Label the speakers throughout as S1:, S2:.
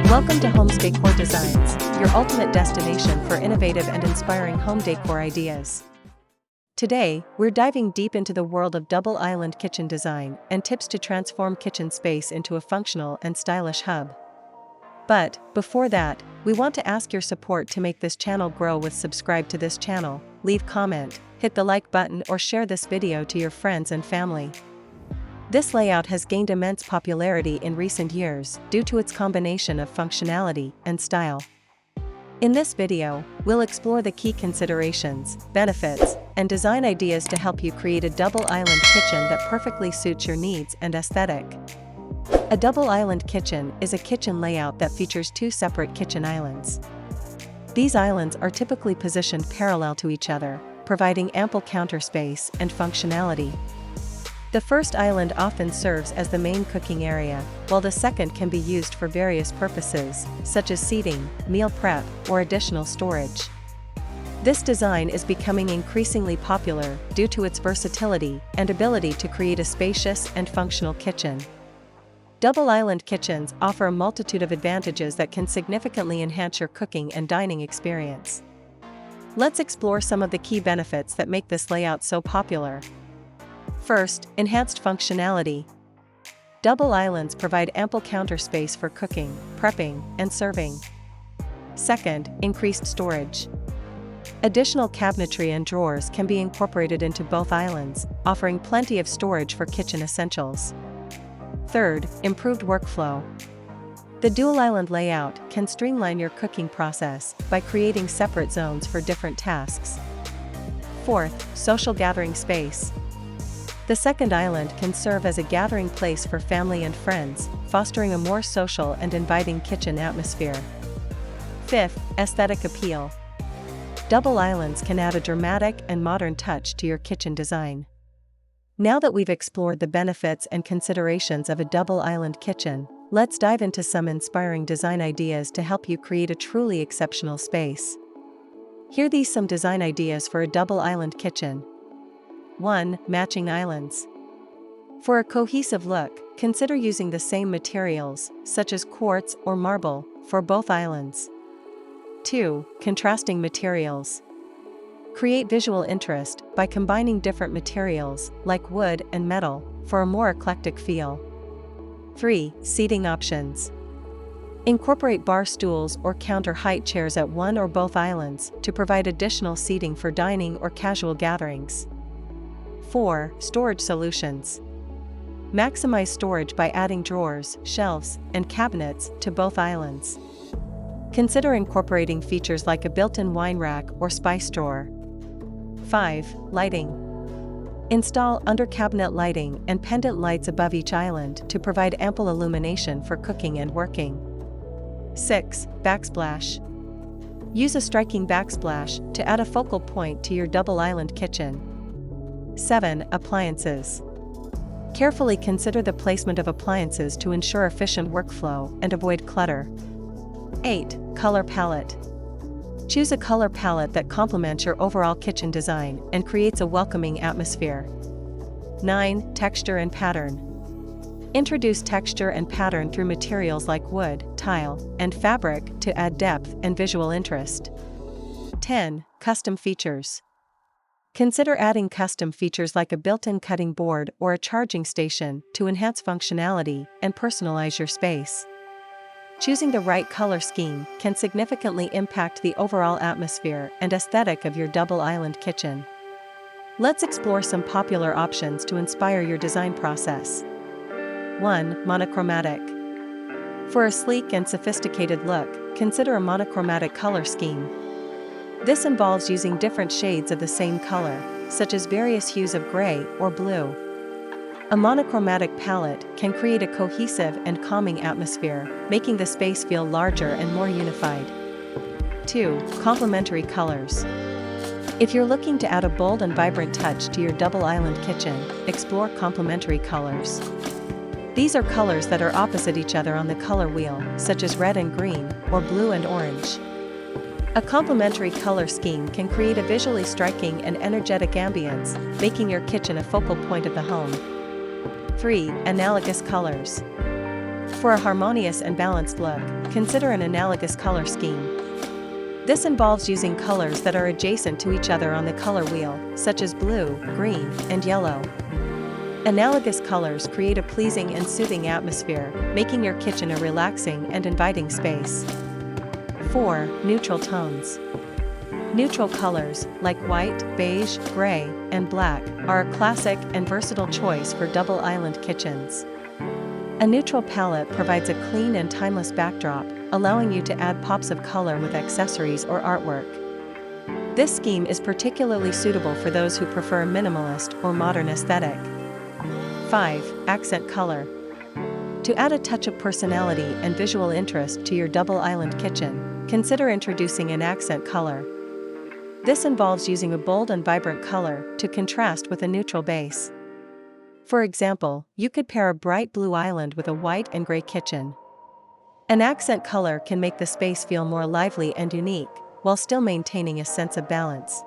S1: Welcome to Homes Decor Designs, your ultimate destination for innovative and inspiring home decor ideas. Today, we're diving deep into the world of double island kitchen design and tips to transform kitchen space into a functional and stylish hub. But, before that, we want to ask your support to make this channel grow. Subscribe to this channel, leave comment, hit the like button or share this video to your friends and family. This layout has gained immense popularity in recent years due to its combination of functionality and style. In this video, we'll explore the key considerations, benefits, and design ideas to help you create a double island kitchen that perfectly suits your needs and aesthetic. A double island kitchen is a kitchen layout that features two separate kitchen islands. These islands are typically positioned parallel to each other, providing ample counter space and functionality. The first island often serves as the main cooking area, while the second can be used for various purposes, such as seating, meal prep, or additional storage. This design is becoming increasingly popular due to its versatility and ability to create a spacious and functional kitchen. Double island kitchens offer a multitude of advantages that can significantly enhance your cooking and dining experience. Let's explore some of the key benefits that make this layout so popular. First, enhanced functionality. Double islands provide ample counter space for cooking, prepping, and serving. Second, increased storage. Additional cabinetry and drawers can be incorporated into both islands, offering plenty of storage for kitchen essentials. Third, improved workflow. The dual island layout can streamline your cooking process by creating separate zones for different tasks. Fourth, social gathering space. The second island can serve as a gathering place for family and friends, fostering a more social and inviting kitchen atmosphere. Fifth, aesthetic appeal. Double islands can add a dramatic and modern touch to your kitchen design. Now that we've explored the benefits and considerations of a double island kitchen, let's dive into some inspiring design ideas to help you create a truly exceptional space. Here are some design ideas for a double island kitchen. 1. Matching islands. For a cohesive look, consider using the same materials, such as quartz or marble, for both islands. 2. Contrasting materials. Create visual interest by combining different materials, like wood and metal, for a more eclectic feel. 3. Seating options. Incorporate bar stools or counter height chairs at one or both islands to provide additional seating for dining or casual gatherings. 4. Storage solutions. Maximize storage by adding drawers, shelves, and cabinets to both islands. Consider incorporating features like a built-in wine rack or spice drawer. 5. Lighting. Install under-cabinet lighting and pendant lights above each island to provide ample illumination for cooking and working. 6. Backsplash. Use a striking backsplash to add a focal point to your double island kitchen. 7. Appliances. Carefully consider the placement of appliances to ensure efficient workflow and avoid clutter. 8. Color palette. Choose a color palette that complements your overall kitchen design and creates a welcoming atmosphere. 9. Texture and pattern. Introduce texture and pattern through materials like wood, tile, and fabric to add depth and visual interest. 10. Custom features. Consider adding custom features like a built-in cutting board or a charging station to enhance functionality and personalize your space. Choosing the right color scheme can significantly impact the overall atmosphere and aesthetic of your double island kitchen. Let's explore some popular options to inspire your design process. 1. Monochromatic. For a sleek and sophisticated look, consider a monochromatic color scheme. This involves using different shades of the same color, such as various hues of gray or blue. A monochromatic palette can create a cohesive and calming atmosphere, making the space feel larger and more unified. 2. Complementary colors. If you're looking to add a bold and vibrant touch to your double island kitchen, explore complementary colors. These are colors that are opposite each other on the color wheel, such as red and green, or blue and orange. A complementary color scheme can create a visually striking and energetic ambience, making your kitchen a focal point of the home. 3. Analogous colors. For a harmonious and balanced look, consider an analogous color scheme. This involves using colors that are adjacent to each other on the color wheel, such as blue, green, and yellow. Analogous colors create a pleasing and soothing atmosphere, making your kitchen a relaxing and inviting space. 4. Neutral tones. Neutral colors, like white, beige, gray, and black, are a classic and versatile choice for double island kitchens. A neutral palette provides a clean and timeless backdrop, allowing you to add pops of color with accessories or artwork. This scheme is particularly suitable for those who prefer a minimalist or modern aesthetic. 5. Accent color. To add a touch of personality and visual interest to your double island kitchen, consider introducing an accent color. This involves using a bold and vibrant color to contrast with a neutral base. For example, you could pair a bright blue island with a white and gray kitchen. An accent color can make the space feel more lively and unique, while still maintaining a sense of balance.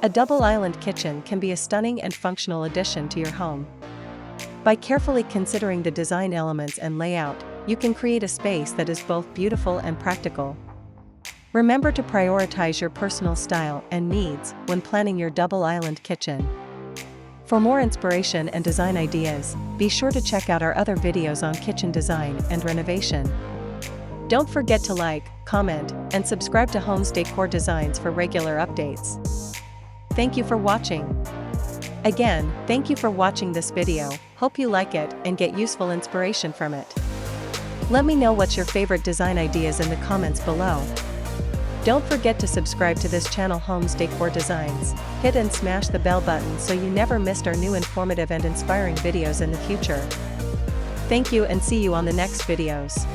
S1: A double island kitchen can be a stunning and functional addition to your home. By carefully considering the design elements and layout, you can create a space that is both beautiful and practical. Remember to prioritize your personal style and needs when planning your double island kitchen. For more inspiration and design ideas, be sure to check out our other videos on kitchen design and renovation. Don't forget to like, comment, and subscribe to Homes Decor Designs for regular updates. Thank you for watching. Again, thank you for watching this video. Hope you like it and get useful inspiration from it. Let me know what's your favorite design ideas in the comments below. Don't forget to subscribe to this channel, Homes Decor Designs. Hit and smash the bell button so you never missed our new informative and inspiring videos in the future. Thank you and see you on the next videos.